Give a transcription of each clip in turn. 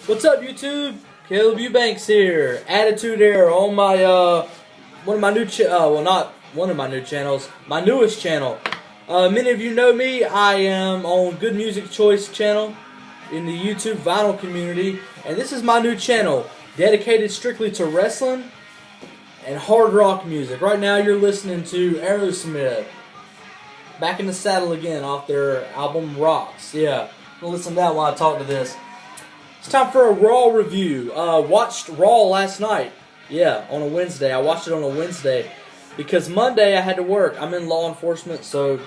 What's up, YouTube? Caleb Eubanks here. Attitude Era on my one of my new well, not one of my new channels, my newest channel. Many of you know me. I am on Good Music Choice channel in the YouTube vinyl community, and this is my new channel dedicated strictly to wrestling and hard rock music. Right now, you're listening to Aerosmith, Back in the Saddle Again, off their album Rocks. Yeah, gonna listen to that while I talk to this. It's time for a Raw review. Watched Raw last night. Yeah, on a Wednesday. I watched it on a Wednesday because Monday I had to work. I'm in law enforcement, so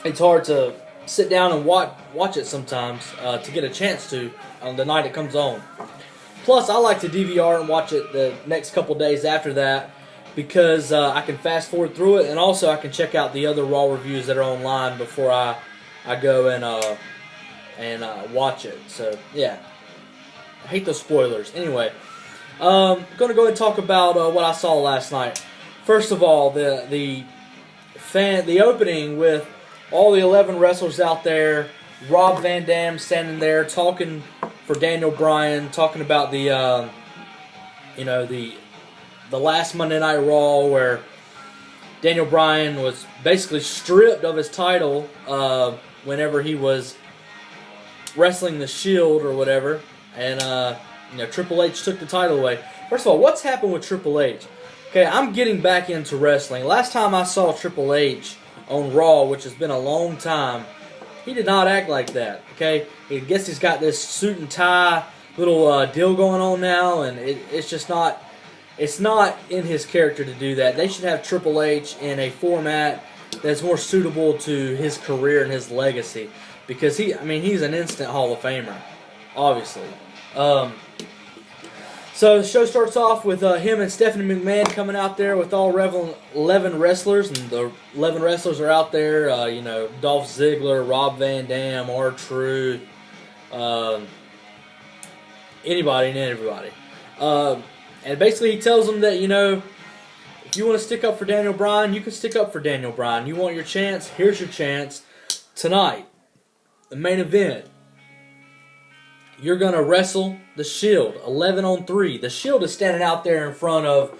it's hard to sit down and watch it sometimes to get a chance to on the night it comes on. Plus, I like to DVR and watch it the next couple days after that because I can fast forward through it, and also I can check out the other Raw reviews that are online before I go and watch it. So yeah. I hate those spoilers. Anyway, I'm going to go ahead and talk about what I saw last night. First of all, the opening with all the 11 wrestlers out there, Rob Van Dam standing there talking for Daniel Bryan, talking about the last Monday Night Raw where Daniel Bryan was basically stripped of his title whenever he was wrestling the Shield or whatever. And, Triple H took the title away. First of all, what's happened with Triple H? Okay, I'm getting back into wrestling. Last time I saw Triple H on Raw, which has been a long time, he did not act like that, okay? I guess he's got this suit and tie little deal going on now, and it's just not, it's not in his character to do that. They should have Triple H in a format that's more suitable to his career and his legacy, because he's an instant Hall of Famer, obviously. So the show starts off with him and Stephanie McMahon coming out there with all 11 wrestlers, and the 11 wrestlers are out there, Dolph Ziggler, Rob Van Dam, R-Truth, anybody and everybody. And basically he tells them that, if you want to stick up for Daniel Bryan, you can stick up for Daniel Bryan. You want your chance? Here's your chance. Tonight, the main event. You're going to wrestle the Shield, 11-on-3. The Shield is standing out there in front of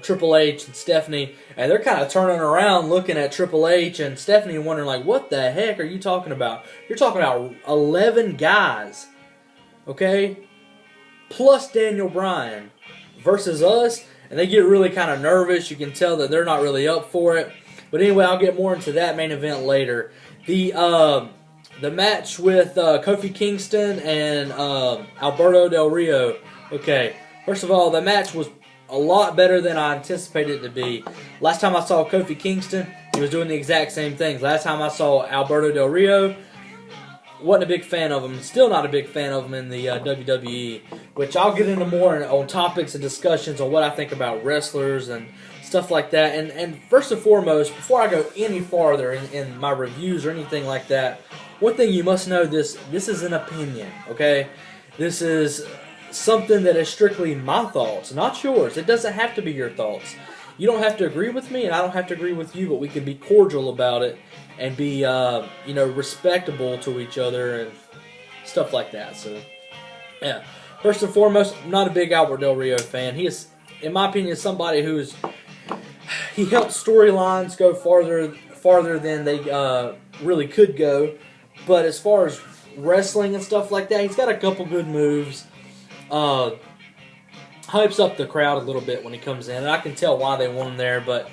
Triple H and Stephanie, and they're kind of turning around looking at Triple H and Stephanie and wondering, like, what the heck are you talking about? You're talking about 11 guys, okay, plus Daniel Bryan versus us, and they get really kind of nervous. You can tell that they're not really up for it. But anyway, I'll get more into that main event later. The match with Kofi Kingston and Alberto Del Rio. Okay, first of all, the match was a lot better than I anticipated it to be. Last time I saw Kofi Kingston, he was doing the exact same things. Last time I saw Alberto Del Rio, wasn't a big fan of him. Still not a big fan of him in the WWE, which I'll get into more on topics and discussions on what I think about wrestlers and stuff like that. And first and foremost, before I go any farther in my reviews or anything like that, one thing you must know, this is an opinion, okay? This is something that is strictly my thoughts, not yours. It doesn't have to be your thoughts. You don't have to agree with me, and I don't have to agree with you, but we can be cordial about it and be, respectable to each other and stuff like that. So, yeah. First and foremost, I'm not a big Albert Del Rio fan. He is, in my opinion, somebody he helps storylines go farther than they really could go. But as far as wrestling and stuff like that, he's got a couple good moves. Hypes up the crowd a little bit when he comes in, and I can tell why they want him there. But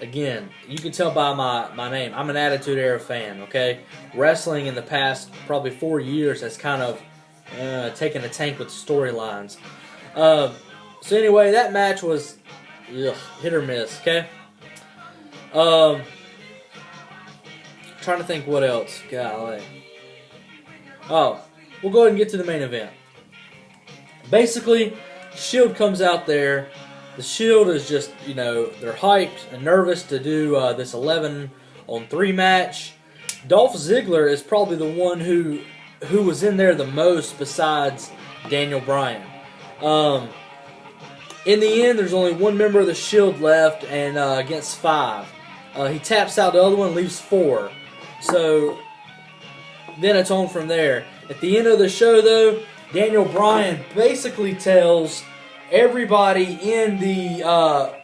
again, you can tell by my name. I'm an Attitude Era fan, okay? Wrestling in the past probably 4 years has kind of taken a tank with storylines. So anyway, that match was hit or miss, okay? Trying to think what else. Golly. Oh, we'll go ahead and get to the main event. Basically, Shield comes out there. The Shield is just, they're hyped and nervous to do this 11-on-3 match. Dolph Ziggler is probably the one who was in there the most besides Daniel Bryan. In the end, there's only one member of the Shield left, and against 5. He taps out the other one, leaves 4. So then it's on from there. At the end of the show, though, Daniel Bryan basically tells everybody in the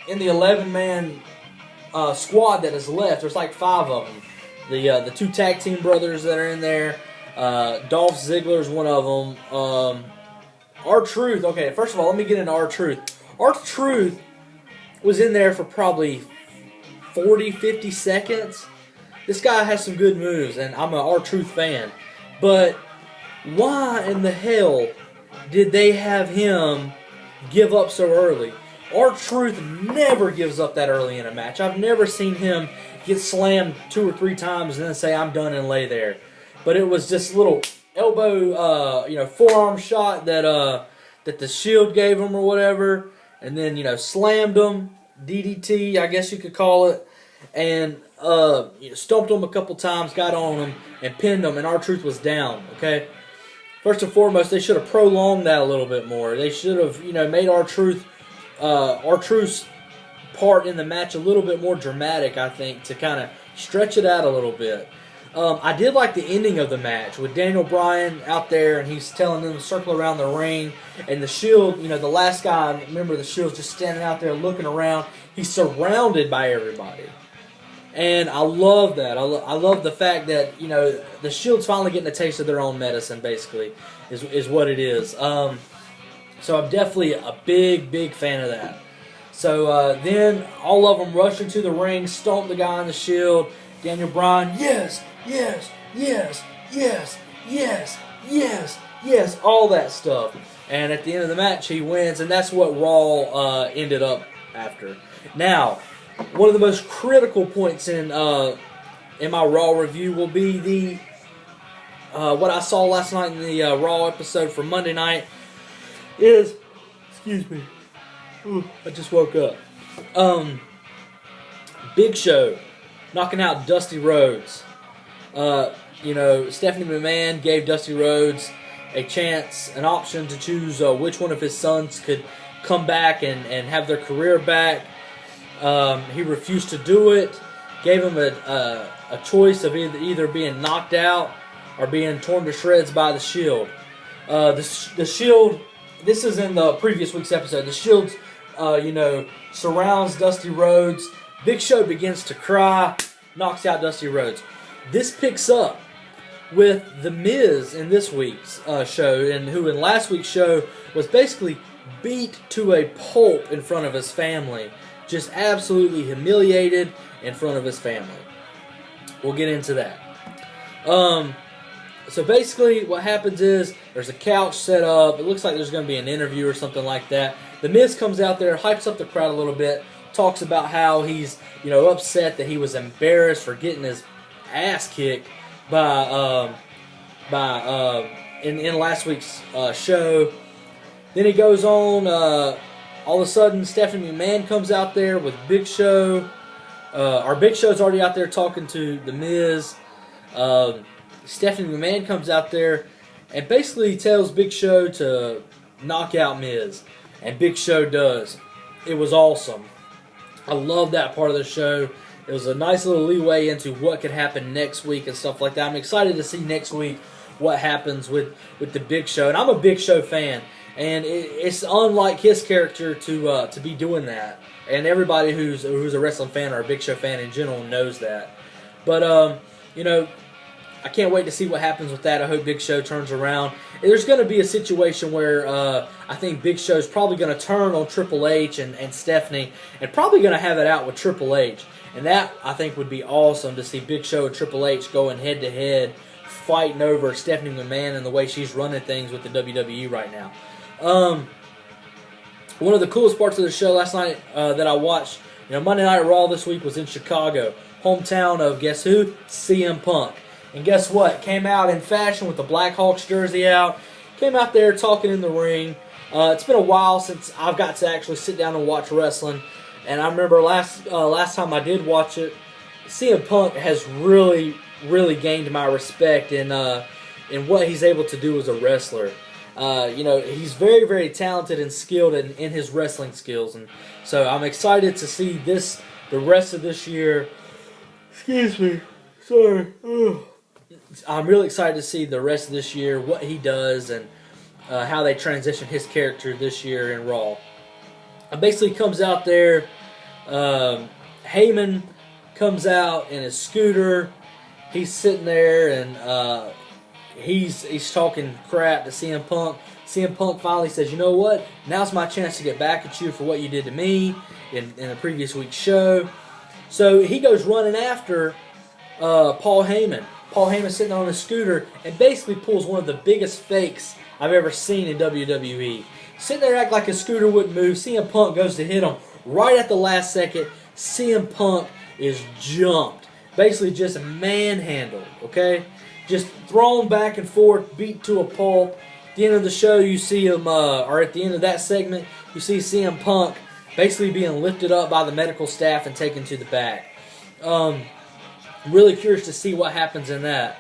11-man squad that is left. There's like 5 of them. The 2 tag team brothers that are in there. Dolph Ziggler's one of them. R-Truth. Okay, first of all, let me get into R-Truth. R-Truth was in there for probably 40, 50 seconds. This guy has some good moves, and I'm an R-Truth fan. But why in the hell did they have him give up so early? R-Truth never gives up that early in a match. I've never seen him get slammed 2 or 3 times and then say, I'm done, and lay there. But it was just a little elbow, forearm shot that the Shield gave him or whatever. And then, slammed him. DDT, I guess you could call it. And stomped him a couple times, got on him, and pinned him, and R-Truth was down, okay? First and foremost, they should have prolonged that a little bit more. They should have, made R-Truth's part in the match a little bit more dramatic, I think, to kind of stretch it out a little bit. I did like the ending of the match with Daniel Bryan out there, and he's telling them to circle around the ring, and the Shield, the last guy, remember, the Shield's just standing out there looking around. He's surrounded by everybody. And I love that. I love the fact that, the Shield's finally getting a taste of their own medicine, basically, is what it is. So I'm definitely a big fan of that. So then all of them rush into the ring, stomp the guy on the Shield. Daniel Bryan, yes, all that stuff. And at the end of the match, he wins, and that's what Raw ended up after. Now, one of the most critical points in my Raw review will be the what I saw last night in the Raw episode for Monday night is, excuse me, I just woke up. Big Show knocking out Dusty Rhodes. Stephanie McMahon gave Dusty Rhodes a chance, an option to choose which one of his sons could come back and have their career back. He refused to do it. Gave him a choice of either being knocked out or being torn to shreds by the Shield. The Shield, this is in the previous week's episode, the Shield, surrounds Dusty Rhodes. Big Show begins to cry, knocks out Dusty Rhodes. This picks up with The Miz in this week's show, and who in last week's show was basically beat to a pulp in front of his family. Just absolutely humiliated in front of his family. We'll get into that. So basically what happens is there's a couch set up. It looks like there's going to be an interview or something like that. The Miz comes out there, hypes up the crowd a little bit, talks about how he's upset that he was embarrassed for getting his ass kicked by in last week's show. Then he goes on. All of a sudden, Stephanie McMahon comes out there with Big Show. Our Big Show's already out there talking to The Miz. Stephanie McMahon comes out there and basically tells Big Show to knock out Miz. And Big Show does. It was awesome. I love that part of the show. It was a nice little leeway into what could happen next week and stuff like that. I'm excited to see next week what happens with the Big Show. And I'm a Big Show fan. And it's unlike his character to be doing that. And everybody who's a wrestling fan or a Big Show fan in general knows that. But, I can't wait to see what happens with that. I hope Big Show turns around. There's going to be a situation where I think Big Show's probably going to turn on Triple H and Stephanie and probably going to have it out with Triple H. And that, I think, would be awesome to see Big Show and Triple H going head-to-head, fighting over Stephanie McMahon and the way she's running things with the WWE right now. One of the coolest parts of the show last night that I watched, Monday Night Raw this week was in Chicago, hometown of, guess who? CM Punk. And guess what? Came out in fashion with the Blackhawks jersey out. Came out there talking in the ring. It's been a while since I've got to actually sit down and watch wrestling. And I remember last time I did watch it, CM Punk has really, really gained my respect in what he's able to do as a wrestler. He's very, very talented and skilled in his wrestling skills. And so I'm excited to see the rest of this year. Excuse me. Sorry. I'm really excited to see the rest of this year, what he does, and how they transitioned his character this year in Raw. Basically comes out there, Heyman comes out in his scooter. He's sitting there and he's talking crap to CM Punk. CM Punk finally says, "You know what? Now's my chance to get back at you for what you did to me in the previous week's show." So he goes running after Paul Heyman. Paul Heyman sitting on his scooter and basically pulls one of the biggest fakes I've ever seen in WWE. Sitting there acting like his scooter wouldn't move. CM Punk goes to hit him right at the last second. CM Punk is jumped. Basically just manhandled, okay? Just thrown back and forth, beat to a pulp. At the end of the show, you see him, or at the end of that segment, you see CM Punk basically being lifted up by the medical staff and taken to the back. I'm really curious to see what happens in that.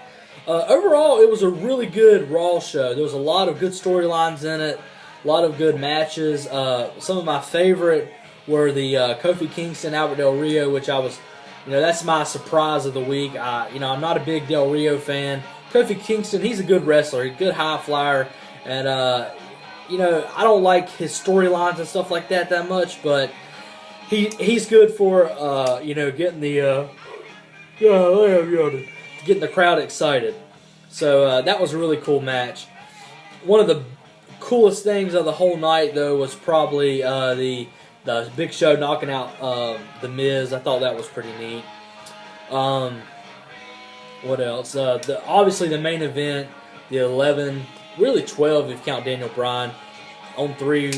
Overall, it was a really good Raw show. There was a lot of good storylines in it, a lot of good matches. Some of my favorite were the Kofi Kingston, Albert Del Rio, which I was, that's my surprise of the week. I'm not a big Del Rio fan. Kofi Kingston, he's a good wrestler, he's a good high flyer, and I don't like his storylines and stuff like that much, but he's good for getting the getting the crowd excited. So that was a really cool match. One of the coolest things of the whole night, though, was probably the Big Show knocking out The Miz. I thought that was pretty neat. What else? Obviously the main event, the 11, really 12 if you count Daniel Bryan, on three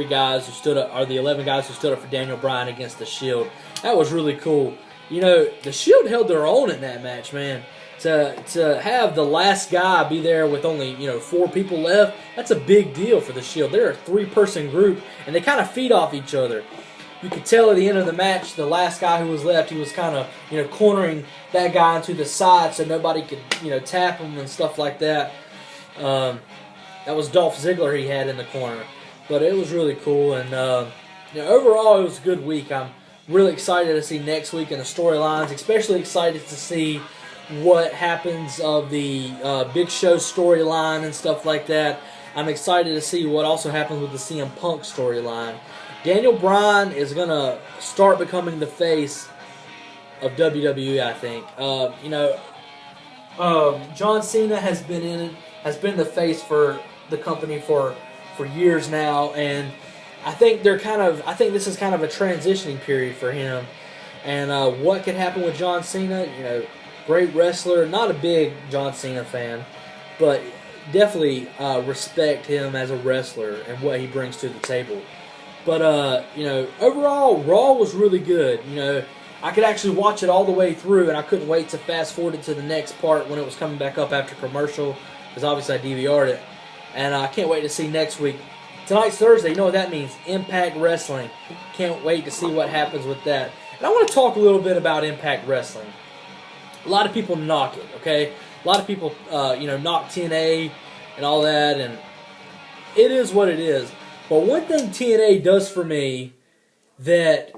guys who stood up, or the 11 guys who stood up for Daniel Bryan against the Shield. That was really cool. The Shield held their own in that match, man. To have the last guy be there with only 4 people left, that's a big deal for the Shield. They're a 3-person group, and they kind of feed off each other. You could tell at the end of the match, the last guy who was left, he was kind of cornering that guy into the side so nobody could tap him and stuff like that. That was Dolph Ziggler he had in the corner, but it was really cool. And overall, it was a good week. I'm really excited to see next week in the storylines, especially excited to see what happens of the Big Show storyline and stuff like that. I'm excited to see what also happens with the CM Punk storyline. Daniel Bryan is going to start becoming the face of WWE, I think. John Cena has been the face for the company for years now, and I think this is kind of a transitioning period for him. And what could happen with John Cena? Great wrestler, not a big John Cena fan, but definitely respect him as a wrestler and what he brings to the table. But overall, Raw was really good. I could actually watch it all the way through, and I couldn't wait to fast forward it to the next part when it was coming back up after commercial, because obviously I DVR'd it. And I can't wait to see next week. Tonight's Thursday, you know what that means? Impact Wrestling. Can't wait to see what happens with that. And I want to talk a little bit about Impact Wrestling. A lot of people knock it, okay? A lot of people, knock TNA and all that, and it is what it is. But one thing TNA does for me that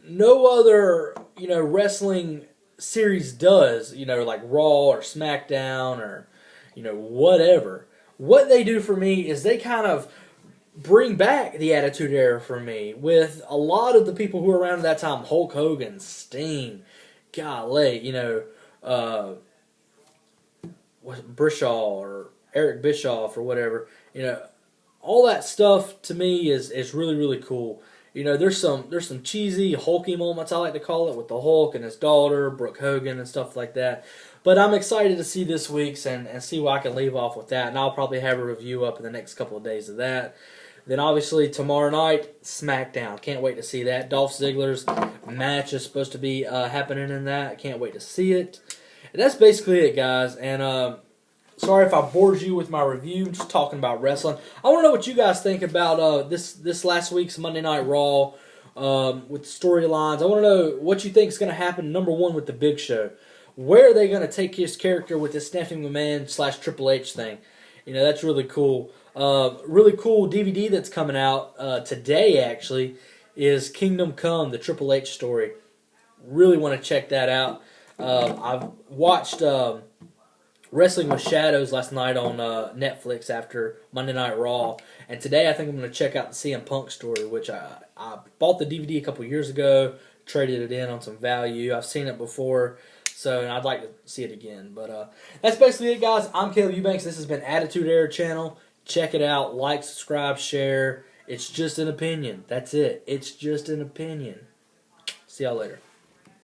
no other, wrestling series does, like Raw or SmackDown or, whatever. What they do for me is they kind of bring back the Attitude Era for me with a lot of the people who were around at that time. Hulk Hogan, Sting, golly, Brishaw or Eric Bischoff or whatever, all that stuff to me is really, really cool. There's some cheesy, hulky moments, I like to call it, with the Hulk and his daughter, Brooke Hogan, and stuff like that. But I'm excited to see this week's and see what I can leave off with that. And I'll probably have a review up in the next couple of days of that. Then obviously tomorrow night, SmackDown. Can't wait to see that. Dolph Ziggler's match is supposed to be happening in that. Can't wait to see it. And that's basically it, guys. And sorry if I bored you with my review, just talking about wrestling. I want to know what you guys think about this last week's Monday Night Raw with storylines. I want to know what you think is going to happen, number one, with the Big Show. Where are they going to take his character with this Stephanie McMahon / Triple H thing? That's really cool. Really cool DVD that's coming out today, actually, is Kingdom Come, the Triple H story. Really want to check that out. I've watched Wrestling with Shadows last night on Netflix after Monday Night Raw. And today I think I'm going to check out the CM Punk story, which I bought the DVD a couple years ago, traded it in on some value. I've seen it before, so and I'd like to see it again. But that's basically it, guys. I'm Caleb Eubanks. This has been Attitude Era Channel. Check it out. Like, subscribe, share. It's just an opinion. That's it. It's just an opinion. See y'all later.